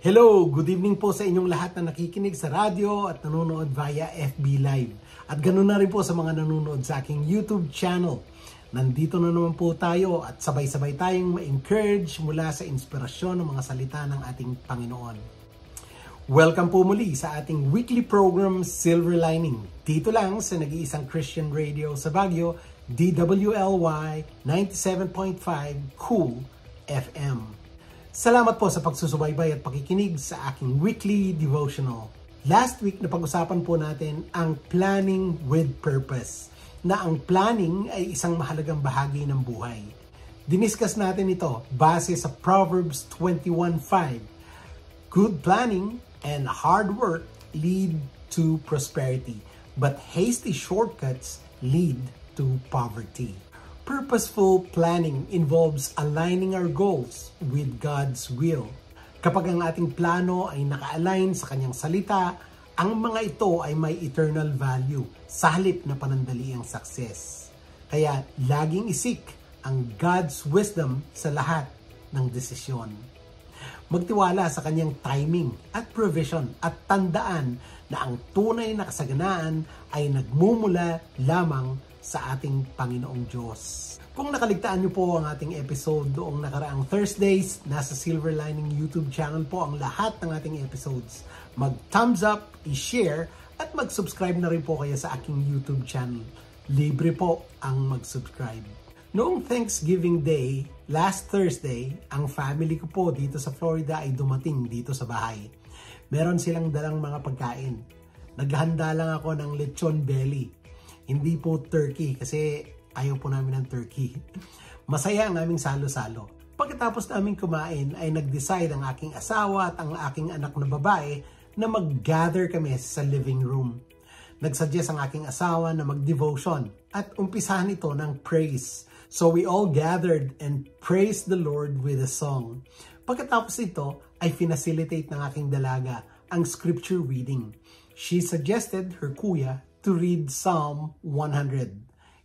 Hello! Good evening po sa inyong lahat na nakikinig sa radyo at nanonood via FB Live. At ganoon na rin po sa mga nanonood sa aking YouTube channel. Nandito na naman po tayo at sabay-sabay tayong ma-encourage mula sa inspirasyon ng mga salita ng ating Panginoon. Welcome po muli sa ating weekly program Silver Lining. Dito lang sa nag-iisang Christian radio sa Baguio, DWLY 97.5 Cool FM. Salamat po sa pagsusubaybay at pakikinig sa aking weekly devotional. Last week, napag-usapan po natin ang planning with purpose, na ang planning ay isang mahalagang bahagi ng buhay. Diniscuss natin ito base sa Proverbs 21:5. Good planning and hard work lead to prosperity, but hasty shortcuts lead to poverty. Purposeful planning involves aligning our goals with God's will. Kapag ang ating plano ay naka-align sa kanyang salita, ang mga ito ay may eternal value sa halip na panandaliang success. Kaya laging isik ang God's wisdom sa lahat ng desisyon. Magtiwala sa kanyang timing at provision at tandaan na ang tunay na kasaganaan ay nagmumula lamang sa ating Panginoong Diyos. Kung nakaligtaan niyo po ang ating episode doong nakaraang Thursdays, nasa Silver Lining YouTube channel po ang lahat ng ating episodes. Mag-thumbs up, i-share, at mag-subscribe na rin po kayo sa aking YouTube channel. Libre po ang mag-subscribe. Noong Thanksgiving Day, last Thursday, ang family ko po dito sa Florida ay dumating dito sa bahay. Meron silang dalang mga pagkain. Naghanda lang ako ng lechon belly. Hindi po turkey kasi ayaw po namin ng turkey. Masaya ang aming salo-salo. Pagkatapos namin kumain ay nag-decide ang aking asawa at ang aking anak na babae na mag-gather kami sa living room. Nag-suggest ang aking asawa na mag-devotion at umpisahan ito ng praise. So we all gathered and praised the Lord with a song. Pagkatapos ito ay finacilitate ng aking dalaga ang scripture reading. She suggested her kuya to read Psalm 100.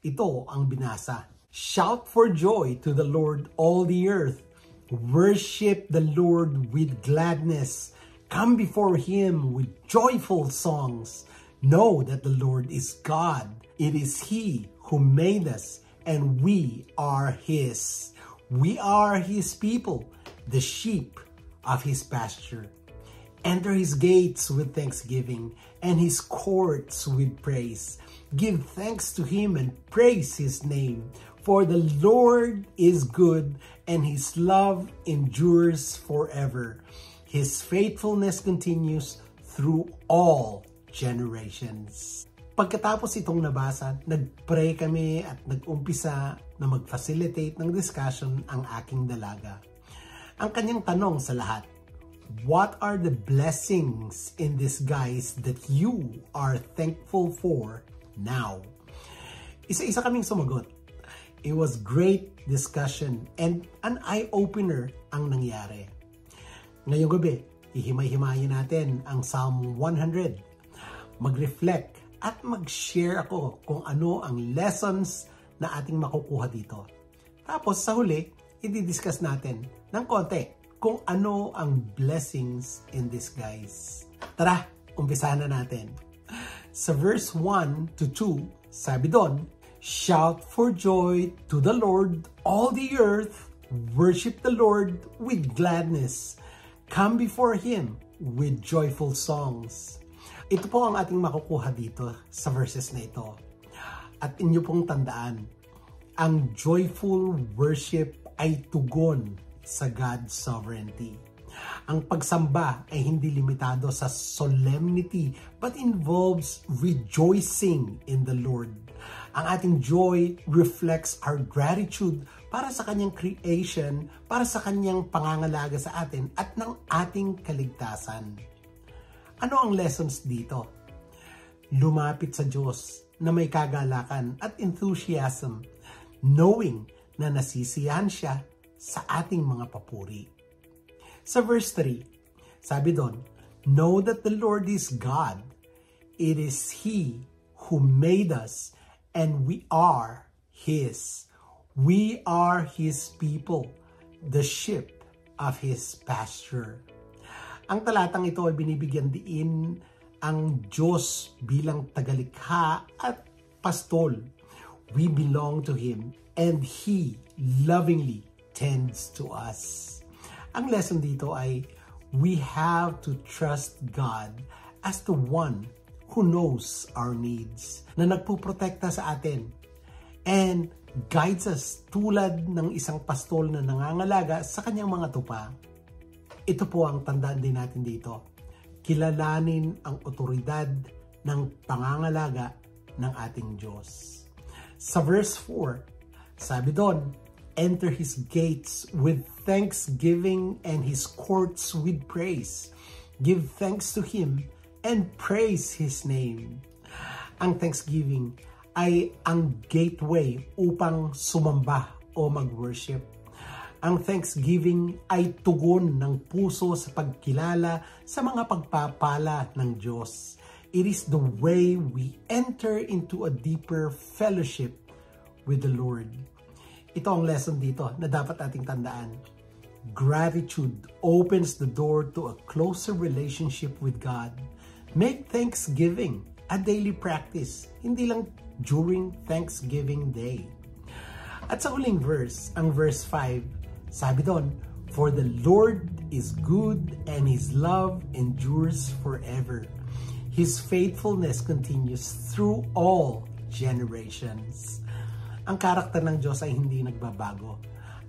Ito ang binasa. Shout for joy to the Lord, all the earth. Worship the Lord with gladness. Come before Him with joyful songs. Know that the Lord is God. It is He who made us, and we are His. We are His people, the sheep of His pasture. Enter His gates with thanksgiving and His courts with praise. Give thanks to Him and praise His name. For the Lord is good and His love endures forever. His faithfulness continues through all generations. Pagkatapos itong nabasa, nag-pray kami at nag-umpisa na mag-facilitate ng discussion ang aking dalaga. Ang kanyang tanong sa lahat, what are the blessings in disguise that you are thankful for now? Isa-isa kaming sumagot. It was great discussion and an eye-opener ang nangyari. Ngayong gabi, ihimay-himayin natin ang Psalm 100. Mag-reflect at mag-share ako kung ano ang lessons na ating makukuha dito. Tapos sa huli, i-discuss natin ng konti kung ano ang blessings in disguise. Tara, umpisahan na natin. Sa verse 1 to 2, sabi doon, shout for joy to the Lord, all the earth. Worship the Lord with gladness. Come before Him with joyful songs. Ito po ang ating makukuha dito sa verses na ito. At inyo pong tandaan, ang joyful worship ay tugon sa God's sovereignty. Ang pagsamba ay hindi limitado sa solemnity but involves rejoicing in the Lord. Ang ating joy reflects our gratitude para sa kanyang creation, para sa kanyang pangangalaga sa atin at ng ating kaligtasan. Ano ang lessons dito? Lumapit sa Diyos na may kagalakan at enthusiasm, knowing na nasisiyahan siya sa ating mga papuri. Sa verse 3, sabi doon, know that the Lord is God. It is He who made us and we are His. We are His people, the sheep of His pasture. Ang talatang ito ay binibigyan diin ang Diyos bilang tagalikha at pastol. We belong to Him and He lovingly tends to us. Ang lesson dito ay we have to trust God as the one who knows our needs, na nagpuprotekta sa atin and guides us tulad ng isang pastol na nangangalaga sa kanyang mga tupa. Ito po ang tandaan din natin dito. Kilalanin ang otoridad ng pangangalaga ng ating Diyos. Sa verse 4, sabi doon, enter His gates with thanksgiving and His courts with praise. Give thanks to Him and praise His name. Ang thanksgiving ay ang gateway upang sumamba o mag-worship. Ang thanksgiving ay tugon ng puso sa pagkilala sa mga pagpapala ng Diyos. It is the way we enter into a deeper fellowship with the Lord. Ito ang lesson dito na dapat ating tandaan. Gratitude opens the door to a closer relationship with God. Make thanksgiving a daily practice, hindi lang during Thanksgiving Day. At sa huling verse, ang verse 5, sabi doon, for the Lord is good and His love endures forever. His faithfulness continues through all generations. Ang karakter ng Diyos ay hindi nagbabago.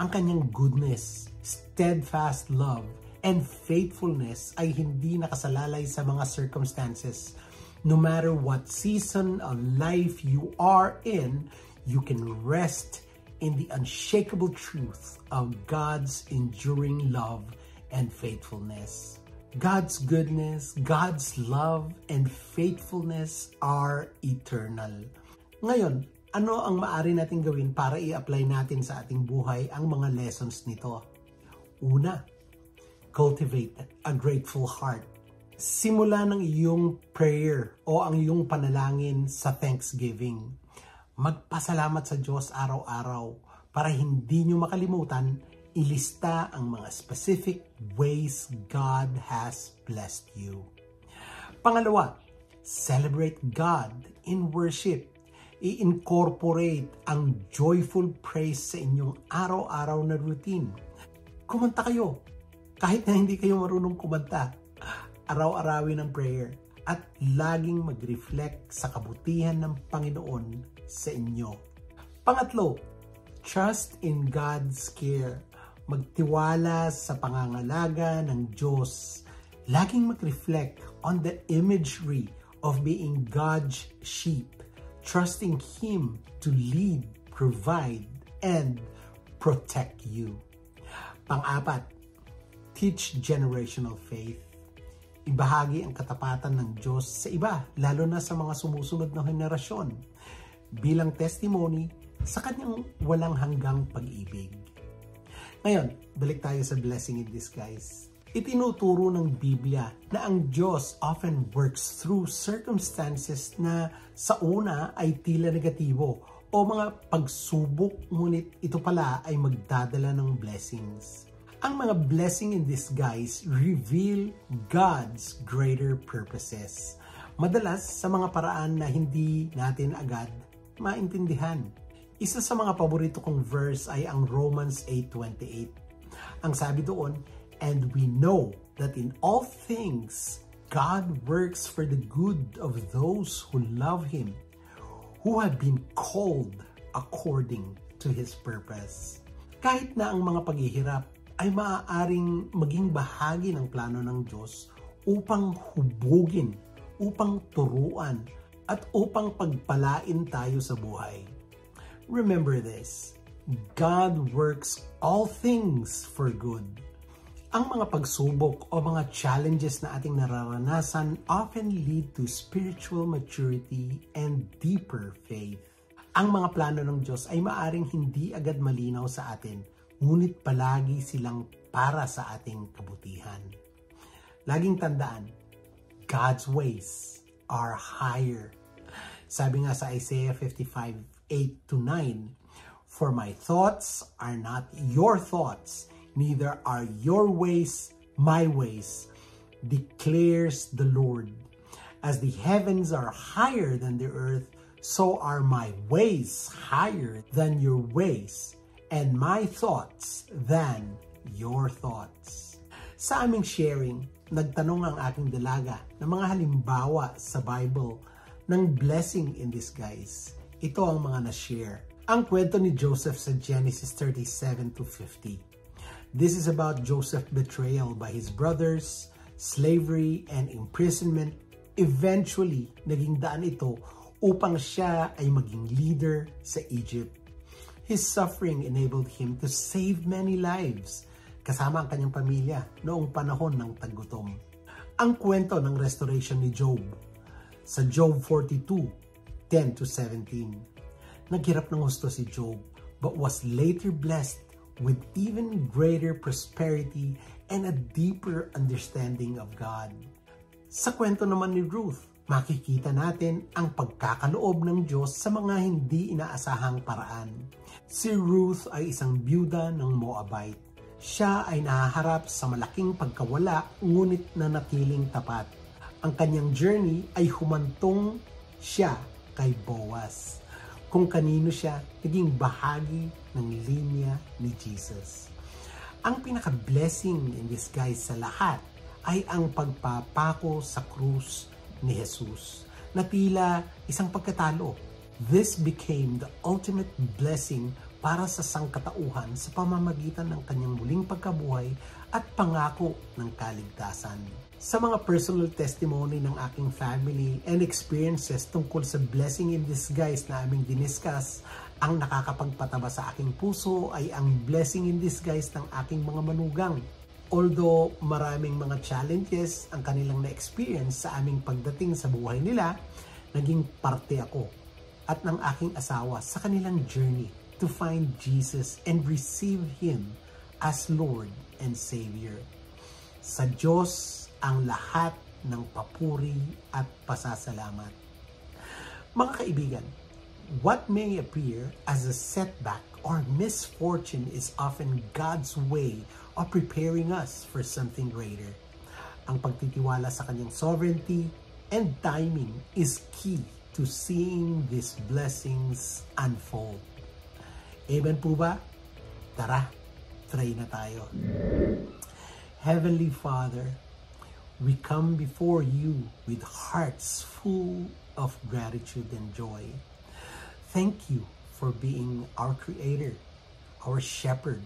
Ang kanyang goodness, steadfast love, and faithfulness ay hindi nakasalalay sa mga circumstances. No matter what season of life you are in, you can rest in the unshakable truth of God's enduring love and faithfulness. God's goodness, God's love, and faithfulness are eternal. Ngayon, ano ang maaari natin gawin para i-apply natin sa ating buhay ang mga lessons nito? Una, cultivate a grateful heart. Simula ng iyong prayer o ang iyong panalangin sa Thanksgiving. Magpasalamat sa Diyos araw-araw para hindi nyo makalimutan ilista ang mga specific ways God has blessed you. Pangalawa, celebrate God in worship. I-incorporate ang joyful praise sa inyong araw-araw na routine. Kumanta kayo kahit na hindi kayo marunong kumanta. Araw-arawin ang prayer at laging mag-reflect sa kabutihan ng Panginoon sa inyo. Pangatlo, trust in God's care. Magtiwala sa pangangalaga ng Diyos. Laging mag-reflect on the imagery of being God's sheep, trusting Him to lead, provide, and protect you. Pang-apat, teach generational faith. Ibahagi ang katapatan ng Diyos sa iba, lalo na sa mga sumusunod na henerasyon, bilang testimony sa kanyang walang hanggang pag-ibig. Ngayon, balik tayo sa blessing in disguise. Itinuturo ng Biblia na ang Diyos often works through circumstances na sa una ay tila negatibo o mga pagsubok, ngunit ito pala ay magdadala ng blessings. Ang mga blessing in disguise reveal God's greater purposes. Madalas sa mga paraan na hindi natin agad maintindihan. Isa sa mga paborito kong verse ay ang Romans 8:28. Ang sabi doon, and we know that in all things God works for the good of those who love Him, who have been called according to His purpose. Kahit na ang mga paghihirap ay maaaring maging bahagi ng plano ng Diyos upang hubugin, upang turuan, at upang pagpalain tayo sa buhay. Remember this, God works all things for good. Ang mga pagsubok o mga challenges na ating nararanasan often lead to spiritual maturity and deeper faith. Ang mga plano ng Diyos ay maaring hindi agad malinaw sa atin, ngunit palagi silang para sa ating kabutihan. Laging tandaan, God's ways are higher. Sabi nga sa Isaiah 55:8-9, for my thoughts are not your thoughts, neither are your ways my ways, declares the Lord. As the heavens are higher than the earth, so are my ways higher than your ways, and my thoughts than your thoughts. Sa aming sharing, nagtanong ang aking dalaga ng mga halimbawa sa Bible ng blessing in disguise. Ito ang mga na-share. Ang kwento ni Joseph sa Genesis 37 to 50. This is about Joseph's betrayal by his brothers, slavery, and imprisonment. Eventually, naging daan ito upang siya ay maging leader sa Egypt. His suffering enabled him to save many lives, kasama ang kanyang pamilya noong panahon ng taggutom. Ang kwento ng restoration ni Job sa Job 42, 10 to 17. Naghirap ng husto si Job, but was later blessed with even greater prosperity and a deeper understanding of God. Sa kwento naman ni Ruth, makikita natin ang pagkakaloob ng Diyos sa mga hindi inaasahang paraan. Si Ruth ay isang byuda ng Moabite. Siya ay nahaharap sa malaking pagkawala ngunit nanatiling tapat. Ang kanyang journey ay humantong siya kay Boaz, kung kanino siya naging bahagi ng linya ni Jesus. Ang pinaka-blessing in disguise sa lahat ay ang pagpapako sa krus ni Jesus na tila isang pagkatalo. This became the ultimate blessing para sa sangkatauhan sa pamamagitan ng kanyang muling pagkabuhay at pangako ng kaligtasan. Sa mga personal testimony ng aking family and experiences tungkol sa blessing in disguise na aming diniscuss, ang nakakapagpataba sa aking puso ay ang blessing in disguise ng aking mga manugang. Although maraming mga challenges ang kanilang na-experience sa aming pagdating sa buhay nila, naging parte ako at ng aking asawa sa kanilang journey to find Jesus and receive Him as Lord and Savior. Sa Diyos ang lahat ng papuri at pasasalamat. Mga kaibigan, what may appear as a setback or misfortune is often God's way of preparing us for something greater. Ang pagtitiwala sa kanyang sovereignty and timing is key to seeing these blessings unfold. Amen po ba? Tara, try na tayo. Heavenly Father, we come before you with hearts full of gratitude and joy. Thank you for being our Creator, our Shepherd,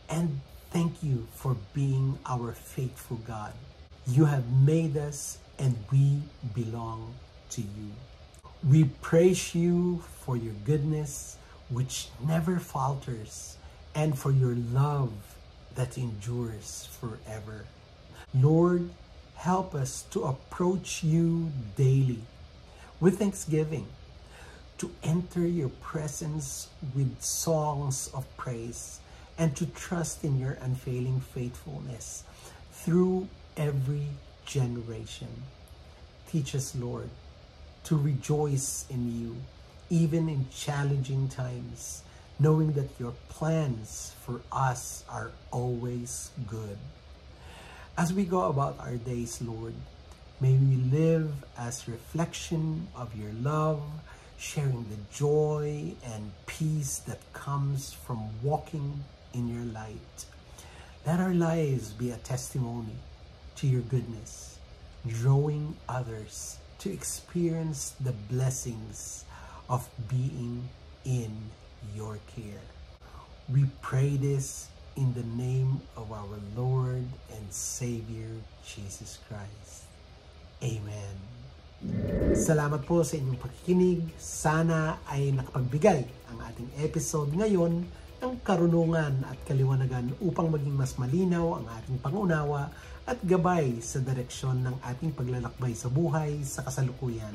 and thank you for being our faithful God. You have made us and we belong to you. We praise you for your goodness, which never falters, and for your love that endures forever. Lord, help us to approach you daily with thanksgiving, to enter your presence with songs of praise, and to trust in your unfailing faithfulness through every generation. Teach us, Lord, to rejoice in you, even in challenging times, knowing that your plans for us are always good. As we go about our days, Lord, may we live as reflection of your love, sharing the joy and peace that comes from walking in your light. Let our lives be a testimony to your goodness, drawing others to experience the blessings of being in your care. We pray this in the name of our Lord and Savior, Jesus Christ. Amen. Salamat po sa inyong pakikinig. Sana ay nakapagbigay ang ating episode ngayon ng karunungan at kaliwanagan upang maging mas malinaw ang ating pangunawa at gabay sa direksyon ng ating paglalakbay sa buhay sa kasalukuyan.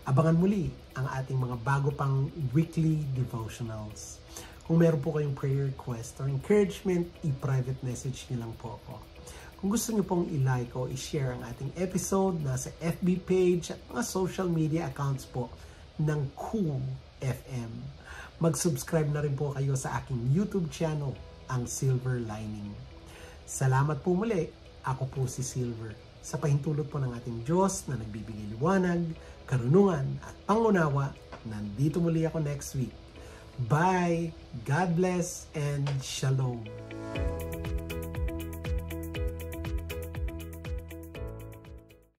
Abangan muli ang ating mga bago pang weekly devotionals. Kung meron po kayong prayer request or encouragement, i-private message niyo lang po ako. Kung gusto niyo pong i-like o i-share ang ating episode, nasa FB page at mga social media accounts po ng Cool FM. Mag-subscribe na rin po kayo sa aking YouTube channel, ang Silver Lining. Salamat po muli Ako po si Silver. Sa pahintulot po ng ating Diyos na nagbibigay liwanag, karunungan at pangunawa, nandito muli ako next week. Bye! God bless and shalom!